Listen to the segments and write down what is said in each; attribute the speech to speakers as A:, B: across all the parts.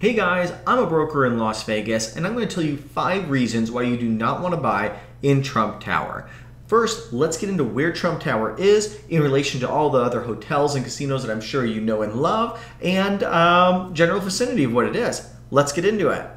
A: Hey guys, I'm a broker in Las Vegas, and I'm going to tell you 5 reasons why you do not want to buy in Trump Tower. First, let's get into where Trump Tower is in relation to all the other hotels and casinos that I'm sure you know and love, and general vicinity of what it is. Let's get into it.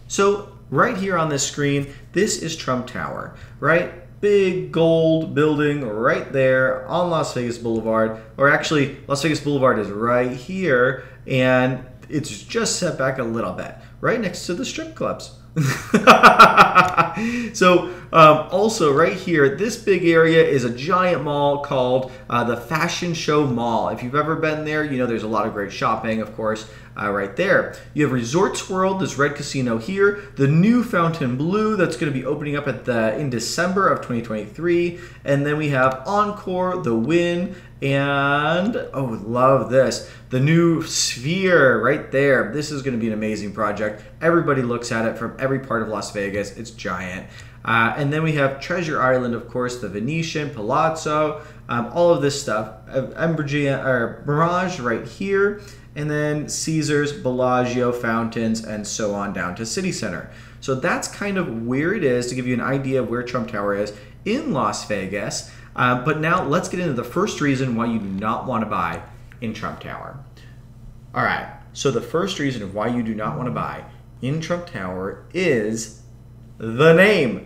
A: So right here on this screen, this is Trump Tower, right? Big gold building right there on Las Vegas Boulevard, or actually Las Vegas Boulevard is right here, and it's just set back a little bit, right next to the strip clubs. So also right here, this big area is a giant mall called the Fashion Show Mall. If you've ever been there, you know there's a lot of great shopping, of course, right there. You have Resorts World, this red casino here, the new Fountain Blue that's going to be opening up in December of 2023, and then we have Encore, the Wynn, and oh, love this, the new Sphere right there. This is going to be an amazing project. Everybody looks at it from every part of Las Vegas. It's giant. And then we have Treasure Island, of course, the Venetian, Palazzo, all of this stuff. Mirage right here, and then Caesars, Bellagio, Fountains, and so on down to City Center. So that's kind of where it is to give you an idea of where Trump Tower is in Las Vegas. But now let's get into the first reason why you do not want to buy in Trump Tower. All right, so the first reason of why you do not want to buy in Trump Tower is the name.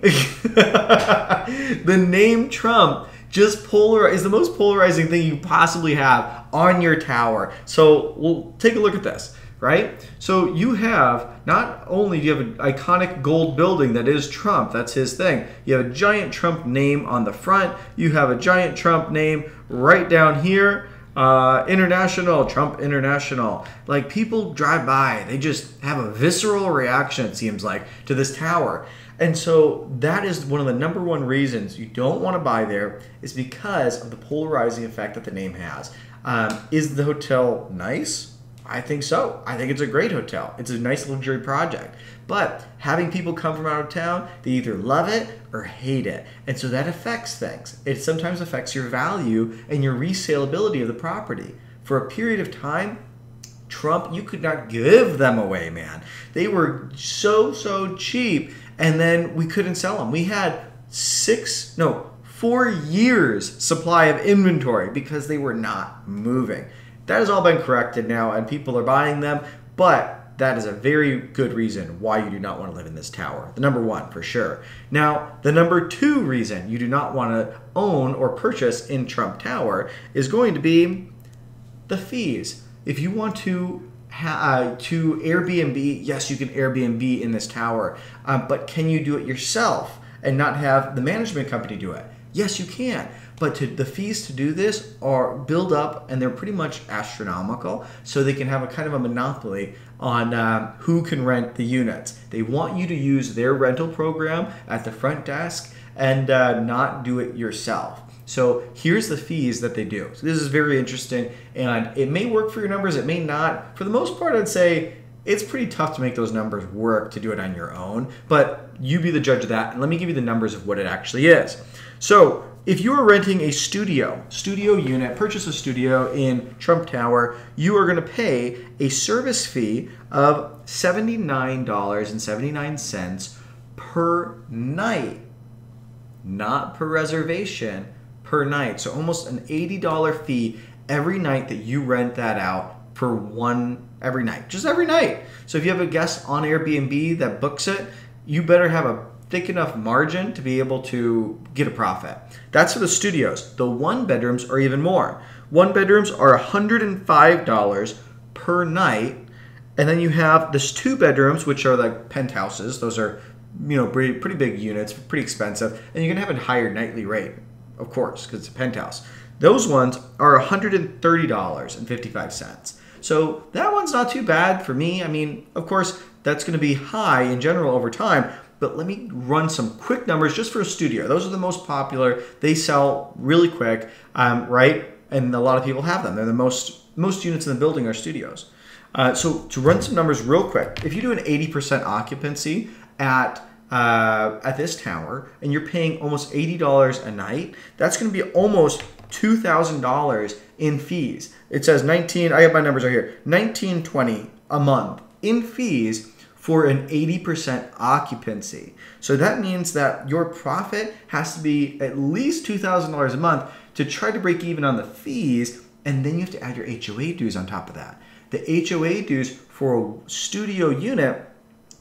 A: The name Trump just is the most polarizing thing you possibly have on your tower. So we'll take a look at this, right? So you have, not only do you have an iconic gold building that is Trump, that's his thing. You have a giant Trump name on the front. You have a giant Trump name right down here. International, Trump International. Like, people drive by, they just have a visceral reaction, it seems like, to this tower. And so that is one of the #1 reasons you don't want to buy there, is because of the polarizing effect that the name has. Is the hotel nice? I think so. I think it's a great hotel. It's a nice luxury project. But having people come from out of town, they either love it or hate it. And so that affects things. It sometimes affects your value and your resaleability of the property. For a period of time, Trump, you could not give them away, man. They were so cheap, and then we couldn't sell them. We had 4 years supply of inventory because they were not moving. That has all been corrected now, and people are buying them, but that is a very good reason why you do not want to live in this tower. The #1 for sure. Now, the number 2 reason you do not want to own or purchase in Trump Tower is going to be the fees. If you want to Airbnb, yes, you can Airbnb in this tower, but can you do it yourself and not have the management company do it? Yes, you can. But the fees to do this are build up, and they're pretty much astronomical, so they can have a kind of a monopoly on who can rent the units. They want you to use their rental program at the front desk and not do it yourself. So here's the fees that they do. So this is very interesting, and it may work for your numbers, it may not. For the most part, I'd say it's pretty tough to make those numbers work to do it on your own, but you be the judge of that, and let me give you the numbers of what it actually is. So if you are renting a studio unit, purchase a studio in Trump Tower, you are going to pay a service fee of $79.79 per night, not per reservation, per night. So almost an $80 fee every night that you rent that out for every night, just every night. So if you have a guest on Airbnb that books it, you better have a thick enough margin to be able to get a profit. That's for the studios. The 1-bedrooms are even more. 1-bedrooms are $105 per night, and then you have this 2-bedrooms, which are like penthouses. Those are, you know, pretty big units, pretty expensive, and you're gonna have a higher nightly rate, of course, because it's a penthouse. Those ones are $130.55. So that one's not too bad for me. I mean, of course, that's gonna be high in general over time, but let me run some quick numbers just for a studio. Those are the most popular. They sell really quick, right? And a lot of people have them. They're the most units in the building are studios. So to run some numbers real quick, if you do an 80% occupancy at this tower and you're paying almost $80 a night, that's going to be almost $2,000 in fees. It says I have my numbers right here, $19.20 a month in fees for an 80% occupancy. So that means that your profit has to be at least $2,000 a month to try to break even on the fees, and then you have to add your HOA dues on top of that. The HOA dues for a studio unit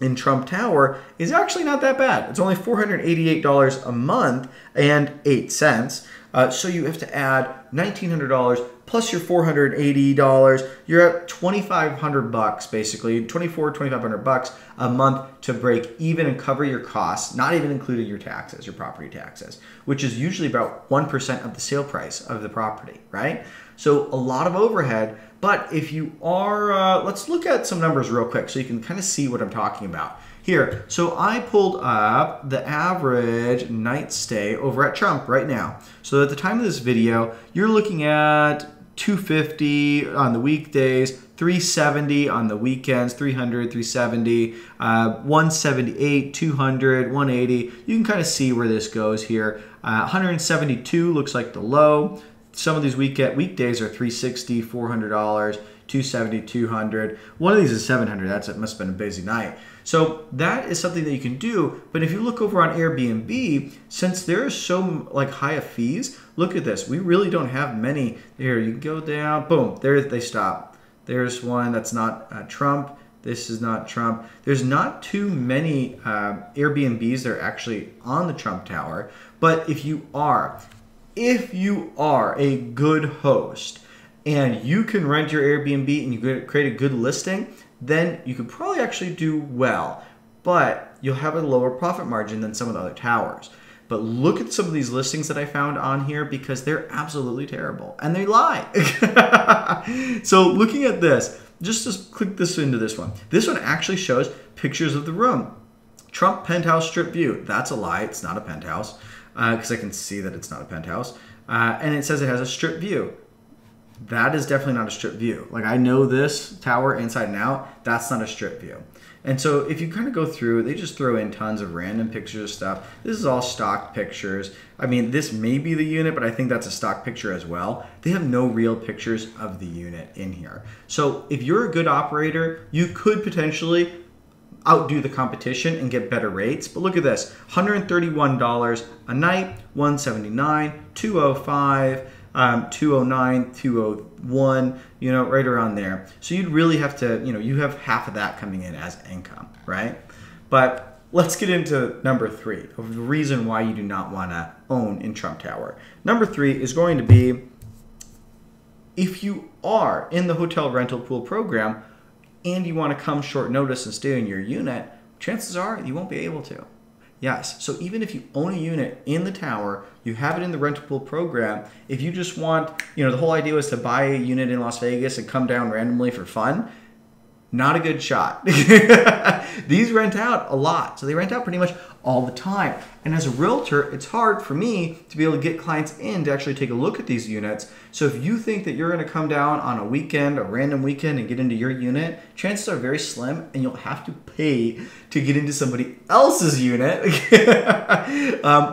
A: in Trump Tower is actually not that bad. It's only $488 a month and 8 cents. So you have to add $1,900 plus your $480. You're at $2,500 basically, $2,500 a month to break even and cover your costs, not even including your taxes, your property taxes, which is usually about 1% of the sale price of the property, right? So a lot of overhead. But if you are, let's look at some numbers real quick so you can kind of see what I'm talking about. Here, so I pulled up the average night stay over at Trump right now. So at the time of this video, you're looking at $250 on the weekdays, $370 on the weekends, $300, $370, $178, $200, $180. You can kind of see where this goes here. $172 looks like the low. Some of these weekdays are $360, $400, $270, $200. One of these is $700. It must have been a busy night. So that is something that you can do. But if you look over on Airbnb, since there is so high of fees, look at this. We really don't have many. Here, you go down, boom, there they stop. There's one that's not Trump. This is not Trump. There's not too many Airbnbs that are actually on the Trump Tower. But if you are a good host and you can rent your Airbnb and you create a good listing, then you could probably actually do well, but you'll have a lower profit margin than some of the other towers. But look at some of these listings that I found on here because they're absolutely terrible and they lie. So looking at this, just click this into this one. This one actually shows pictures of the room. Trump penthouse strip view. That's a lie. It's not a penthouse. Because I can see that it's not a penthouse. And it says it has a strip view. That is definitely not a strip view. I know this tower inside and out. That's not a strip view. And so if you kind of go through, they just throw in tons of random pictures of stuff. This is all stock pictures. I mean, this may be the unit, but I think that's a stock picture as well. They have no real pictures of the unit in here. So if you're a good operator, you could potentially outdo the competition and get better rates. But look at this, $131 a night, $179, $205, $209, $201, right around there. So you'd really have to, you have half of that coming in as income, right? But let's get into number 3 of the reason why you do not want to own in Trump Tower. Number 3 is going to be, if you are in the hotel rental pool program, and you want to come short notice and stay in your unit, chances are you won't be able to. Yes, so even if you own a unit in the tower, you have it in the rental pool program, if you just want, the whole idea was to buy a unit in Las Vegas and come down randomly for fun, not a good shot. These rent out a lot. So they rent out pretty much all the time. And as a realtor, it's hard for me to be able to get clients in to actually take a look at these units. So if you think that you're going to come down on a weekend, a random weekend, and get into your unit, chances are very slim, and you'll have to pay to get into somebody else's unit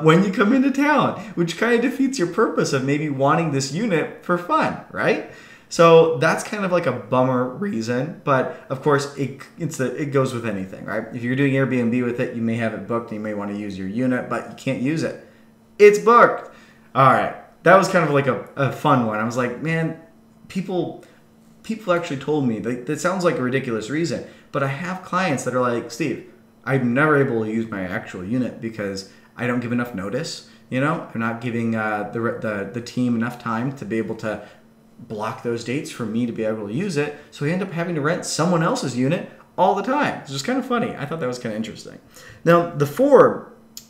A: when you come into town, which kind of defeats your purpose of maybe wanting this unit for fun, right? So that's kind of like a bummer reason, but of course it goes with anything, right? If you're doing Airbnb with it, you may have it booked and you may want to use your unit, but you can't use it. It's booked. All right, that was kind of like a fun one. I was like, man, people actually told me that sounds like a ridiculous reason, but I have clients that are like, Steve, I'm never able to use my actual unit because I don't give enough notice. I'm not giving the team enough time to be able to block those dates for me to be able to use it, so we end up having to rent someone else's unit all the time. It's just kind of funny. I thought that was kind of interesting. Now,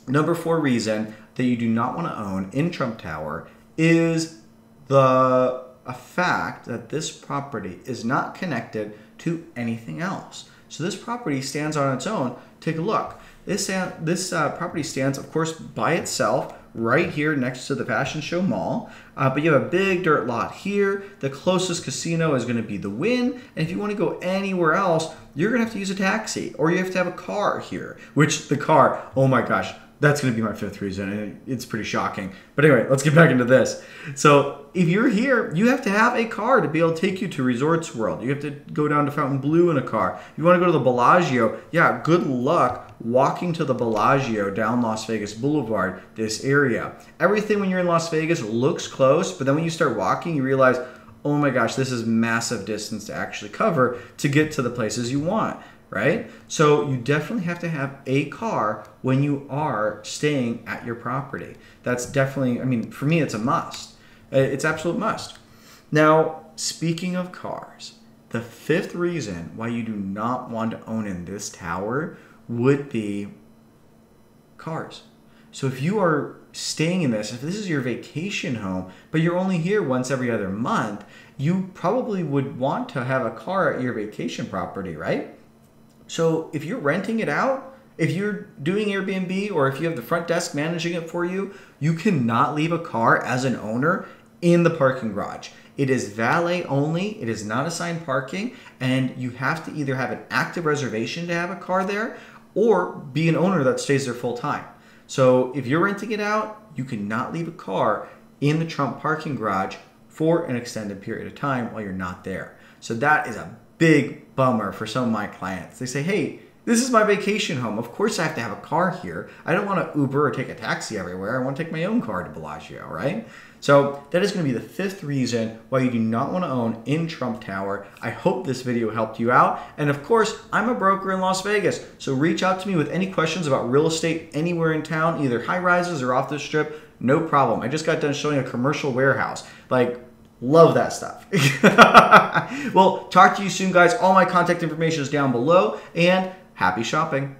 A: number 4 reason that you do not want to own in Trump Tower is a fact that this property is not connected to anything else. So this property stands on its own. Take a look. This property stands, of course, by itself right here next to the Fashion Show Mall. But you have a big dirt lot here. The closest casino is going to be the Wynn. And if you want to go anywhere else, you're going to have to use a taxi or you have to have a car here, which the car, oh my gosh, That's going to be my fifth reason, and it's pretty shocking. But anyway, let's get back into this. So if you're here, you have to have a car to be able to take you to Resorts World. You have to go down to Fontainebleau in a car. You want to go to the Bellagio, yeah, good luck walking to the Bellagio down Las Vegas Boulevard, this area. Everything when you're in Las Vegas looks close, but then when you start walking, you realize, oh my gosh, this is massive distance to actually cover to get to the places you want. Right? So you definitely have to have a car when you are staying at your property. That's definitely, I mean, for me, it's a must. It's absolute must. Now, speaking of cars, the fifth reason why you do not want to own in this tower would be cars. So if you are staying in this, if this is your vacation home, but you're only here once every other month, you probably would want to have a car at your vacation property, right? So if you're renting it out, if you're doing Airbnb, or if you have the front desk managing it for you, you cannot leave a car as an owner in the parking garage. It is valet only. It is not assigned parking, and you have to either have an active reservation to have a car there or be an owner that stays there full time. So if you're renting it out, you cannot leave a car in the Trump parking garage for an extended period of time while you're not there. So that is a big bummer for some of my clients. They say, hey, this is my vacation home. Of course I have to have a car here. I don't want to Uber or take a taxi everywhere. I want to take my own car to Bellagio, right? So that is going to be the fifth reason why you do not want to own in Trump Tower. I hope this video helped you out. And of course, I'm a broker in Las Vegas. So reach out to me with any questions about real estate anywhere in town, either high rises or off the strip. No problem. I just got done showing a commercial warehouse. Love that stuff. Well, talk to you soon, guys. All my contact information is down below, and happy shopping.